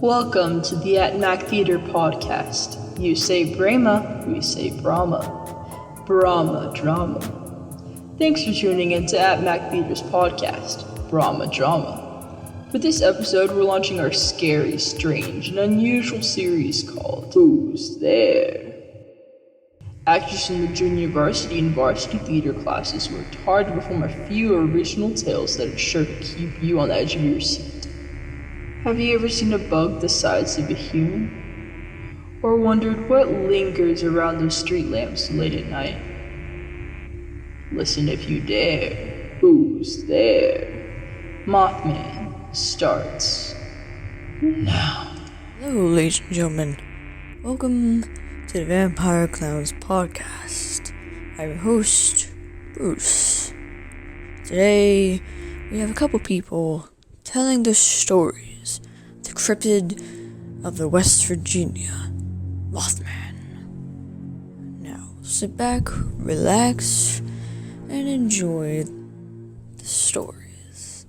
Welcome to the At Mac Theater podcast. You say Brahma, we say Brahma. Brahma drama. Thanks for tuning in to At Mac Theater's podcast, Brahma Drama. For this episode, we're launching our scary, strange, and unusual series called Who's There? Actors from the Junior Varsity and Varsity theater classes worked hard to perform a few original tales that are sure to keep you on the edge of your seat. Have you ever seen a bug the size of a human? Or wondered what lingers around those street lamps late at night? Listen if you dare. Who's there? Mothman starts now. Hello, ladies and gentlemen. Welcome to the Vampire Clowns podcast. I'm your host, Bruce. Today, we have a couple people telling the stories of the cryptid of the West Virginia Mothman. Now, sit back, relax, and enjoy the stories.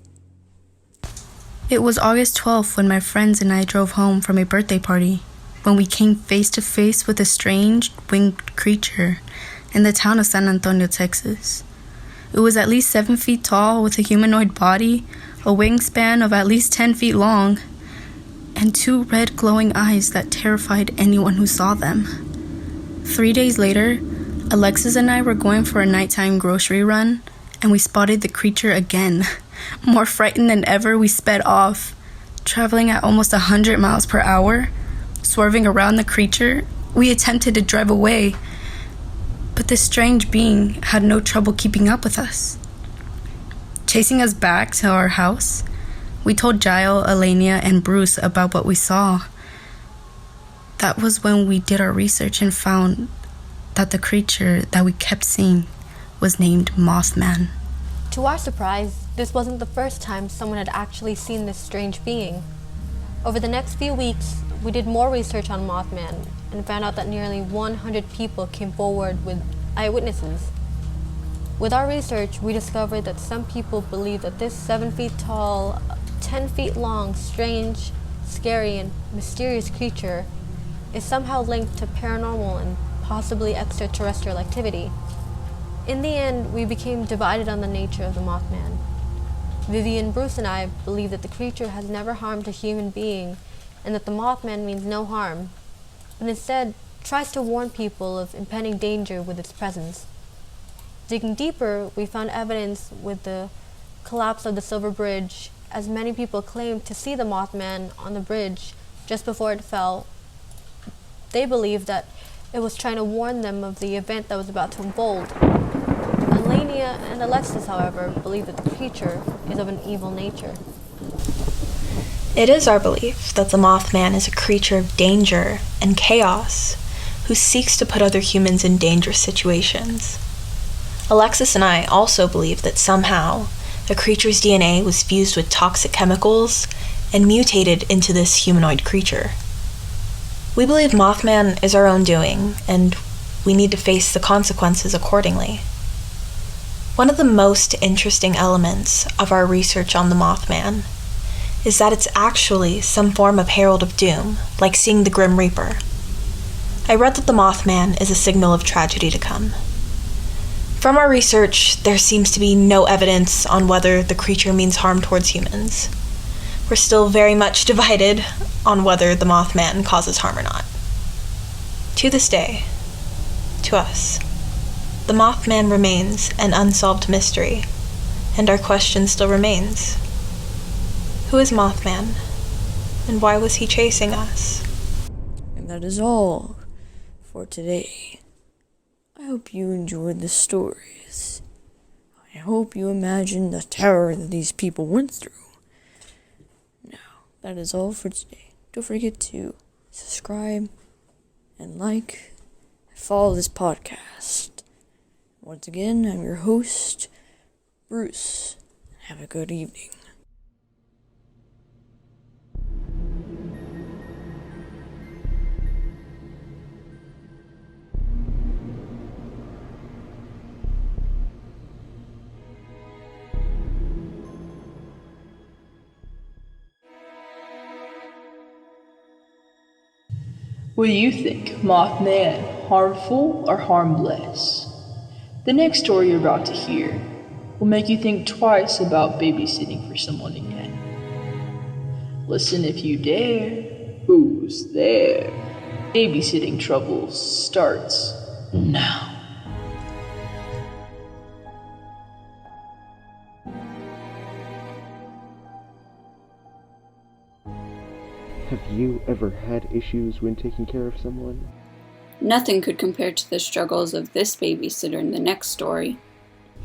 It was August 12th when my friends and I drove home from a birthday party, when we came face to face with a strange winged creature in the town of San Antonio, Texas. It was at least 7 feet tall with a humanoid body, a wingspan of at least 10 feet long, and 2 red glowing eyes that terrified anyone who saw them. 3 days later, Alexis and I were going for a nighttime grocery run, and we spotted the creature again. More frightened than ever, we sped off, traveling at almost 100 miles per hour. Swerving around the creature, we attempted to drive away, but this strange being had no trouble keeping up with us. Chasing us back to our house, we told Giles, Alania, and Bruce about what we saw. That was when we did our research and found that the creature that we kept seeing was named Mothman. To our surprise, this wasn't the first time someone had actually seen this strange being. Over the next few weeks, we did more research on Mothman and found out that nearly 100 people came forward with eyewitnesses. With our research, we discovered that some people believe that this 7 feet tall, 10 feet long, strange, scary, and mysterious creature is somehow linked to paranormal and possibly extraterrestrial activity. In the end, we became divided on the nature of the Mothman. Vivian, Bruce, and I believe that the creature has never harmed a human being and that the Mothman means no harm, but instead tries to warn people of impending danger with its presence. Digging deeper, we found evidence with the collapse of the Silver Bridge, as many people claimed to see the Mothman on the bridge just before it fell. They believed that it was trying to warn them of the event that was about to unfold. Alania and Alexis, however, believe that the creature is of an evil nature. It is our belief that the Mothman is a creature of danger and chaos who seeks to put other humans in dangerous situations. Alexis and I also believe that somehow the creature's DNA was fused with toxic chemicals and mutated into this humanoid creature. We believe Mothman is our own doing, and we need to face the consequences accordingly. One of the most interesting elements of our research on the Mothman is that it's actually some form of herald of doom, like seeing the Grim Reaper. I read that the Mothman is a signal of tragedy to come. From our research, there seems to be no evidence on whether the creature means harm towards humans. We're still very much divided on whether the Mothman causes harm or not. To this day, to us, the Mothman remains an unsolved mystery, and our question still remains. Who is Mothman, and why was he chasing us? And that is all for today. I hope you enjoyed the stories. I hope you imagine the terror that these people went through. Now, that is all for today. Don't forget to subscribe and like and follow this podcast. Once again, I'm your host, Bruce. Have a good evening. What do you think? Mothman, harmful or harmless? The next story you're about to hear will make you think twice about babysitting for someone again. Listen if you dare. Who's there? Babysitting Troubles starts now. Have you ever had issues when taking care of someone? Nothing could compare to the struggles of this babysitter in the next story.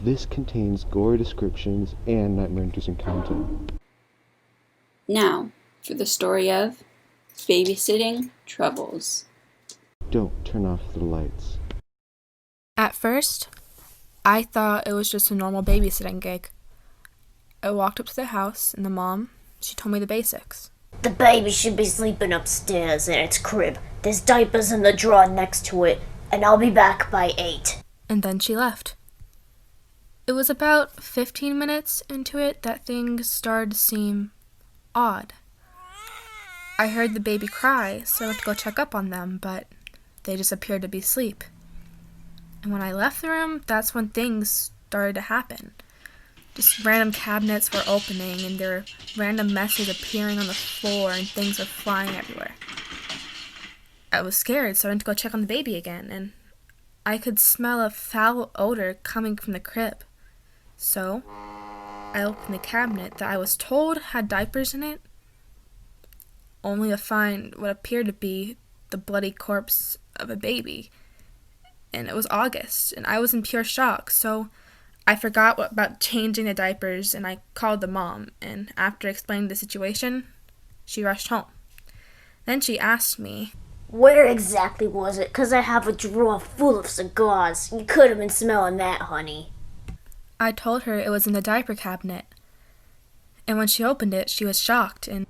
This contains gory descriptions and nightmare-inducing content. Now, for the story of Babysitting Troubles. Don't turn off the lights. At first, I thought it was just a normal babysitting gig. I walked up to the house, and the mom, she told me the basics. The baby should be sleeping upstairs in its crib. There's diapers in the drawer next to it, and I'll be back by 8. And then she left. It was about 15 minutes into it that things started to seem odd. I heard the baby cry, so I went to go check up on them, but they just appeared to be asleep. And when I left the room, that's when things started to happen. Just random cabinets were opening, and there were random messes appearing on the floor, and things were flying everywhere. I was scared, so I went to go check on the baby again, and I could smell a foul odor coming from the crib. So, I opened the cabinet that I was told had diapers in it, only to find what appeared to be the bloody corpse of a baby. And it was August, and I was in pure shock, so I forgot about changing the diapers, and I called the mom, and after explaining the situation, she rushed home. Then she asked me, Where exactly was it? 'Cause I have a drawer full of cigars. You could have been smelling that, honey. I told her it was in the diaper cabinet. And when she opened it, she was shocked, and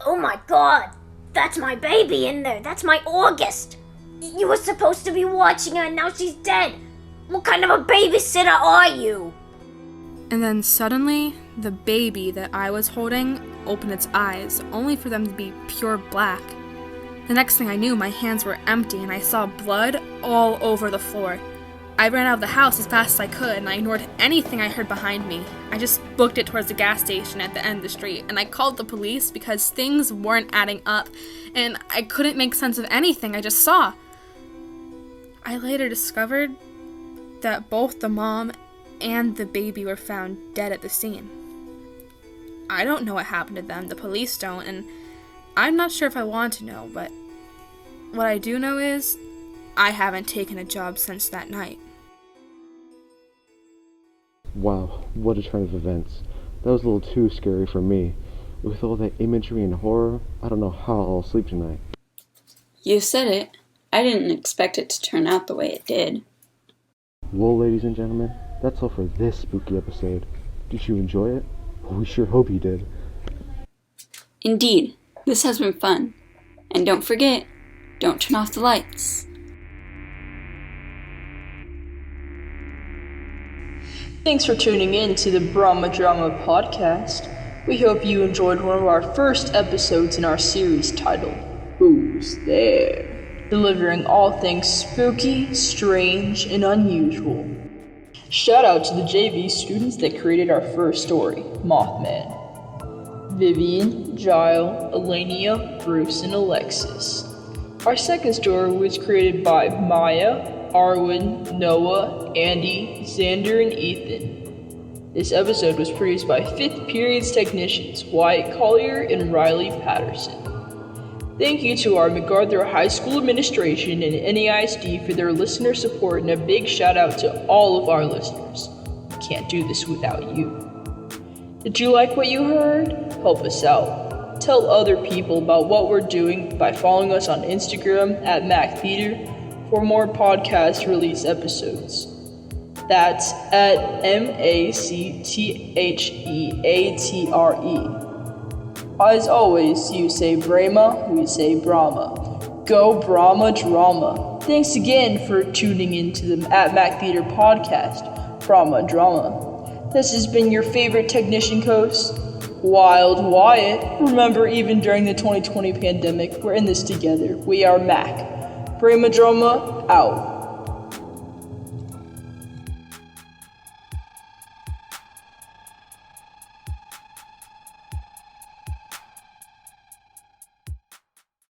Oh my god! That's my baby in there! That's my August! You were supposed to be watching her, and now she's dead! What kind of a babysitter are you? And then suddenly, the baby that I was holding opened its eyes, only for them to be pure black. The next thing I knew, my hands were empty, and I saw blood all over the floor. I ran out of the house as fast as I could, and I ignored anything I heard behind me. I just booked it towards the gas station at the end of the street, and I called the police because things weren't adding up, and I couldn't make sense of anything I just saw. I later discovered that both the mom and the baby were found dead at the scene. I don't know what happened to them, the police don't, and I'm not sure if I want to know, but what I do know is I haven't taken a job since that night. Wow, what a turn of events. That was a little too scary for me. With all that imagery and horror, I don't know how I'll sleep tonight. You said it. I didn't expect it to turn out the way it did. Well, ladies and gentlemen, that's all for this spooky episode. Did you enjoy it? We sure hope you did. Indeed, this has been fun. And don't forget, don't turn off the lights. Thanks for tuning in to the Brahma Drama podcast. We hope you enjoyed one of our first episodes in our series titled, Who's There? Delivering all things spooky, strange, and unusual. Shout out to the JV students that created our first story, Mothman. Vivian, Giles, Alania, Bruce, and Alexis. Our second story was created by Maya, Arwen, Noah, Andi, Xander, and Ethan. This episode was produced by 5th Period's technicians Wyatt Collier and Riley Patterson. Thank you to our MacArthur High School administration and NAISD for their listener support, and a big shout out to all of our listeners. Can't do this without you. Did you like what you heard? Help us out. Tell other people about what we're doing by following us on Instagram at MacTheater for more podcast release episodes. That's at MacTheatre. As always, you say Brahma, we say Brahma. Go Brahma Drama. Thanks again for tuning in to the at Mac Theater podcast, Brahma Drama. This has been your favorite technician host, Wild Wyatt. Remember, even during the 2020 pandemic, we're in this together. We are Mac. Brahma Drama, out.